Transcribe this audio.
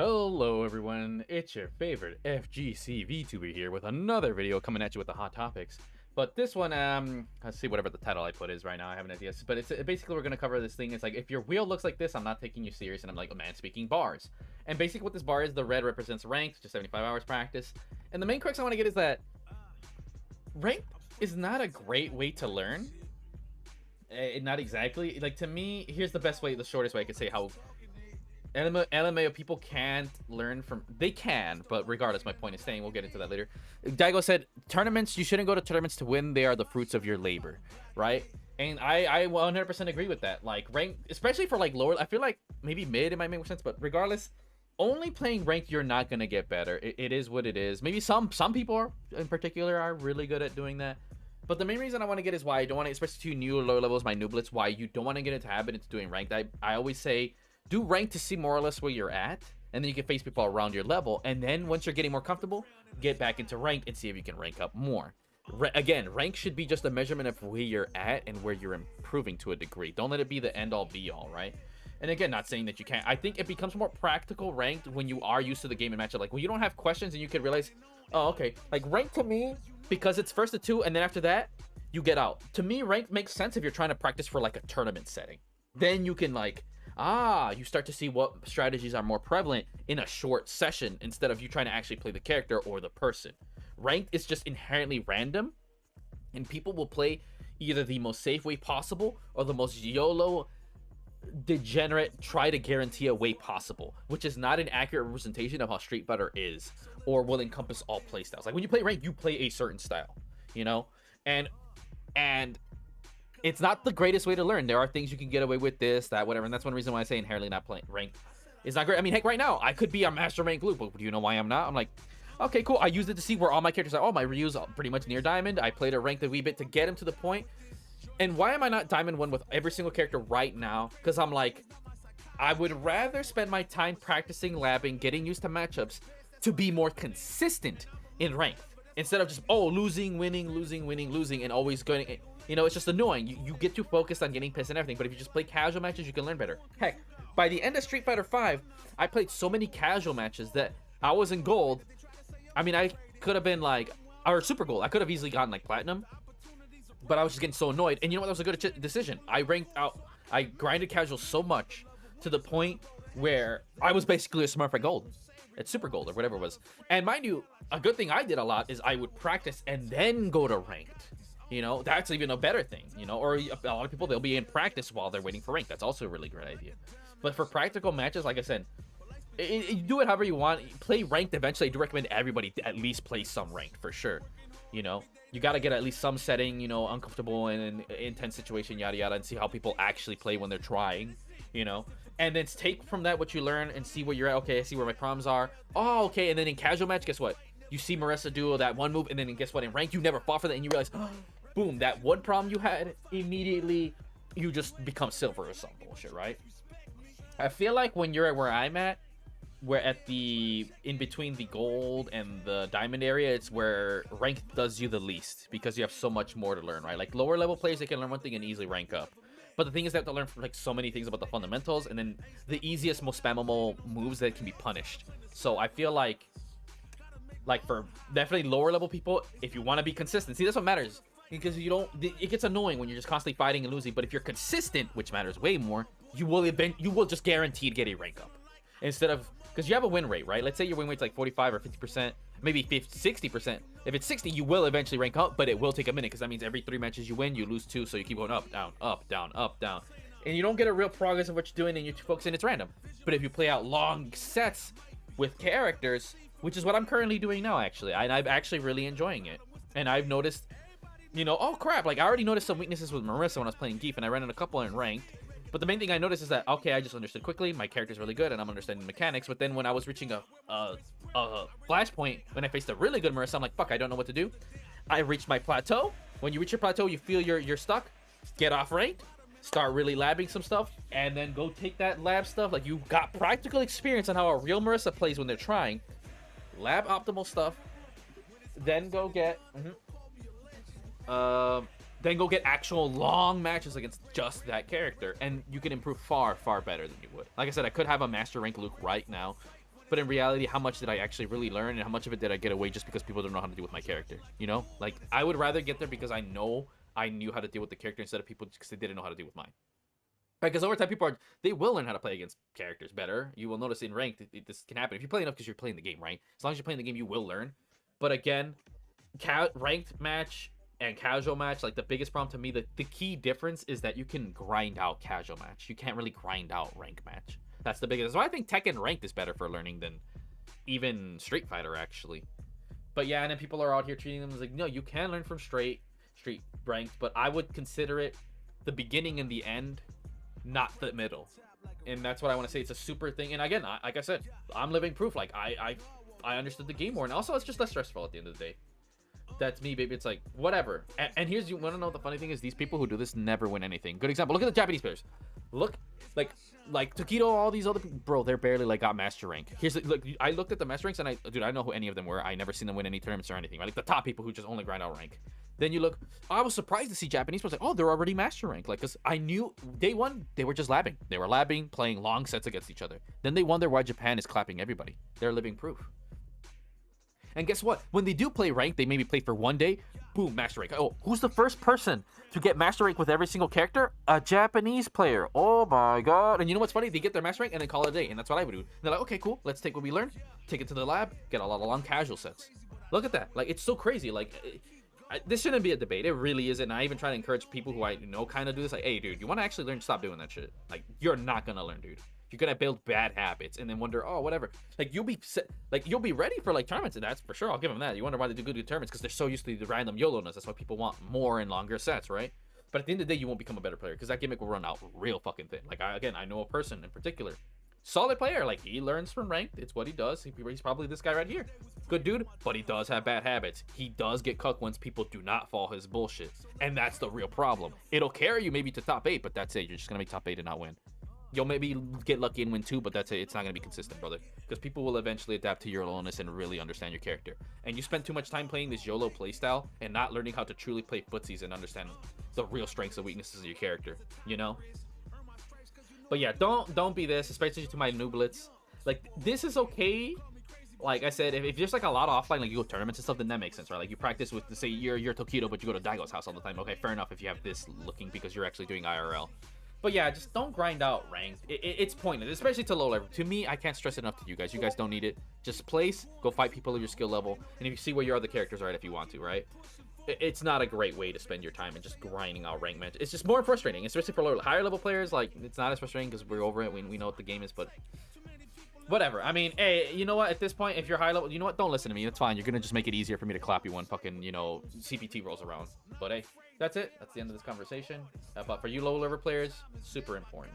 Hello everyone, it's your favorite FGC VTuber here with another video coming at you with the hot topics. But this one, let's see whatever the title I put is right now, I have an idea. But it's basically we're gonna cover this thing. It's like, if your wheel looks like this, I'm not taking you serious, and I'm like, oh man, speaking bars. And basically what this bar is, the red represents ranked, just 75 hours practice. And the main crux I want to get is that ranked is not a great way to learn. Not exactly. Like, to me, here's the best way, the shortest way I could say how LMAO people can't learn from. They can, but regardless, my point is staying. We'll get into that later. Daigo said, tournaments, you shouldn't go to tournaments to win. They are the fruits of your labor, right? And I 100% agree with that. Like, rank, especially for like lower, I feel like maybe mid, it might make more sense, but regardless, only playing ranked, you're not going to get better. It is what it is. Maybe some people are, in particular, are really good at doing that. But the main reason I want to get is why I don't want to, especially to new lower levels, my nooblets, why you don't want to get into habit into doing ranked. I always say, do rank to see more or less where you're at, and then you can face people around your level, and then once you're getting more comfortable, get back into ranked and see if you can rank up more. Again, rank should be just a measurement of where you're at and where you're improving to a degree. Don't let it be the end-all be-all, right? And again, not saying that you can't. I think it becomes more practical ranked when you are used to the game and matchup. Like, when you don't have questions and you can realize, oh, okay. Like, ranked to me, because it's first to two, and then after that, you get out. To me, ranked makes sense if you're trying to practice for, like, a tournament setting. Then you can, like, you start to see what strategies are more prevalent in a short session instead of you trying to actually play the character or the person. Ranked is just inherently random, and people will play either the most safe way possible or the most YOLO, degenerate, try to guarantee a way possible, which is not an accurate representation of how Street Fighter is or will encompass all playstyles. Like, when you play ranked, you play a certain style, you know? And it's not the greatest way to learn. There are things you can get away with, this, that, whatever. And that's one reason why I say inherently not playing ranked is not great. I mean, heck, right now, I could be a master rank loop, but do you know why I'm not? I'm like, okay, cool. I used it to see where all my characters are. Oh, my Ryu's pretty much near diamond. I played a ranked a wee bit to get him to the point. And why am I not diamond 1 with every single character right now? Because I'm like, I would rather spend my time practicing, labbing, getting used to matchups to be more consistent in ranked. Instead of just, losing, winning, and always going. You know, it's just annoying. You get too focused on getting pissed and everything. But if you just play casual matches, you can learn better. Heck, by the end of Street Fighter V, I played so many casual matches that I was in gold. I mean, I could have been like, or super gold. I could have easily gotten like platinum. But I was just getting so annoyed. And you know what? That was a good decision. I grinded casual so much to the point where I was basically a Smurf at gold. At super gold or whatever it was. And mind you, a good thing I did a lot is I would practice and then go to ranked. You know, that's even a better thing, you know, or a lot of people, they'll be in practice while they're waiting for rank. That's also a really great idea. But for practical matches, like I said, you do it however you want. Play ranked eventually. I do recommend everybody to at least play some ranked for sure. You know, you got to get at least some setting, you know, uncomfortable and an intense situation, yada, yada, and see how people actually play when they're trying, you know. And then take from that what you learn and see where you're at. Okay, I see where my problems are. Oh, okay. And then in casual match, guess what? You see Marissa do that one move, and then guess what? In rank, you never fought for that, and you realize, boom, that one problem you had, immediately you just become silver or some bullshit, right? I feel like when you're at where I'm at, we're at the in between the gold and the diamond area, it's where rank does you the least because you have so much more to learn, right? Like, lower level players, they can learn one thing and easily rank up. But the thing is, they have to learn like so many things about the fundamentals, and then the easiest, most spammable moves that can be punished. So I feel like for definitely lower level people, if you want to be consistent, see, that's what matters. Because it gets annoying when you're just constantly fighting and losing. But if you're consistent, which matters way more, you will just guaranteed get a rank up. Instead of, because you have a win rate, right? Let's say your win rate's like 45 or 50%, maybe 60%. If it's 60, you will eventually rank up, but it will take a minute, because that means every 3 matches you win, you lose 2, so you keep going up, down, up, down, up, down. And you don't get a real progress of what you're doing, and you're focusing, it's random. But if you play out long sets with characters, which is what I'm currently doing now, actually, and I'm actually really enjoying it. And I've noticed, you know, oh crap, like I already noticed some weaknesses with Marissa when I was playing Geef, and I ran in a couple in ranked. But the main thing I noticed is that, okay, I just understood quickly, my character's really good, and I'm understanding the mechanics. But then when I was reaching a flashpoint, when I faced a really good Marissa, I'm like, fuck, I don't know what to do. I reached my plateau. When you reach your plateau, you feel you're stuck. Get off ranked, start really labbing some stuff, and then go take that lab stuff. Like, you got practical experience on how a real Marissa plays when they're trying. Lab optimal stuff, then go get actual long matches against just that character, and you can improve far better than you would. Like I said, I could have a master rank Luke right now, But in reality, how much did I actually really learn, and how much of it did I get away just because people don't know how to deal with my character? You know, like I would rather get there because I know I knew how to deal with the character instead of people because they didn't know how to deal with mine. Right, because over time, they will learn how to play against characters better. You will notice in ranked, this can happen if you play enough because you're playing the game, right? As long as you're playing the game, you will learn. But again, ranked match and casual match, like the biggest problem to me, the key difference is that you can grind out casual match. You can't really grind out rank match. That's the biggest. So I think Tekken ranked is better for learning than even Street Fighter actually. But yeah, and then people are out here treating them as like, no, you can learn from Street ranked, but I would consider it the beginning and the end, not the middle. And that's what I want to say. It's a super thing. And again, like I said, I'm living proof. Like I understood the game more, and also it's just less stressful at the end of the day. That's me, baby. It's like whatever. And here's, you want to know the funny thing is, these people who do this never win anything. Good example. Look at the Japanese players. Look, like Takedo, all these other people, bro. They're barely like got master rank. Here's look. I looked at the master ranks, and I know who any of them were. I never seen them win any tournaments or anything. Right? Like the top people who just only grind out rank. Then you look. I was surprised to see Japanese players like, oh, they're already master rank. Like, cause I knew day one they were just labbing. They were labbing, playing long sets against each other. Then they wonder why Japan is clapping everybody. They're living proof. And guess what? When they do play rank, they maybe play for one day. Boom, master rank. Oh, who's the first person to get master rank with every single character? A Japanese player. Oh my god. And you know what's funny? They get their master rank and then call it a day. And that's what I would do. And they're like, okay, cool. Let's take what we learned, take it to the lab, get a lot of long casual sets. Look at that. Like, it's so crazy. Like, this shouldn't be a debate. It really isn't. And I even try to encourage people who I know kind of do this. Like, hey, dude, you want to actually learn? Stop doing that shit. Like, you're not going to learn, dude. You're gonna build bad habits and then wonder, oh, whatever. Like, you'll be ready for like tournaments, and that's for sure. I'll give them that. You wonder why they do good tournaments, because they're so used to the random YOLO-ness. That's why people want more and longer sets, right? But at the end of the day, you won't become a better player because that gimmick will run out real fucking thin. Like, I know a person in particular, solid player. Like, he learns from ranked. It's what he does. He's probably this guy right here. Good dude, but he does have bad habits. He does get cucked once people do not follow his bullshit, and that's the real problem. It'll carry you maybe to top 8, but that's it. You're just gonna make top 8 and not win. You'll maybe get lucky and win 2, but that's it. It's not going to be consistent, brother. Because people will eventually adapt to your lowness and really understand your character. And you spend too much time playing this YOLO playstyle and not learning how to truly play footsies and understand the real strengths and weaknesses of your character, you know? But yeah, don't be this, especially to my nooblets. Like, this is okay. Like I said, if there's like a lot of offline, like you go tournaments and stuff, then that makes sense, right? Like you practice with, say, you're Tokido, but you go to Daigo's house all the time. Okay, fair enough if you have this looking because you're actually doing IRL. But yeah, just don't grind out ranked. It's pointless, especially to low level. To me, I can't stress it enough to you guys. You guys don't need it. Just place, go fight people of your skill level, and if you see where your other characters are at if you want to, right? It's not a great way to spend your time and just grinding out ranked matches. It's just more frustrating, especially for higher level players. Like, it's not as frustrating because we're over it. We know what the game is, but whatever. I mean, hey, you know what? At this point, if you're high level, you know what? Don't listen to me. It's fine. You're gonna just make it easier for me to clap you when fucking, you know, CPT rolls around. But hey, that's it. That's the end of this conversation. But for you low level players, super important.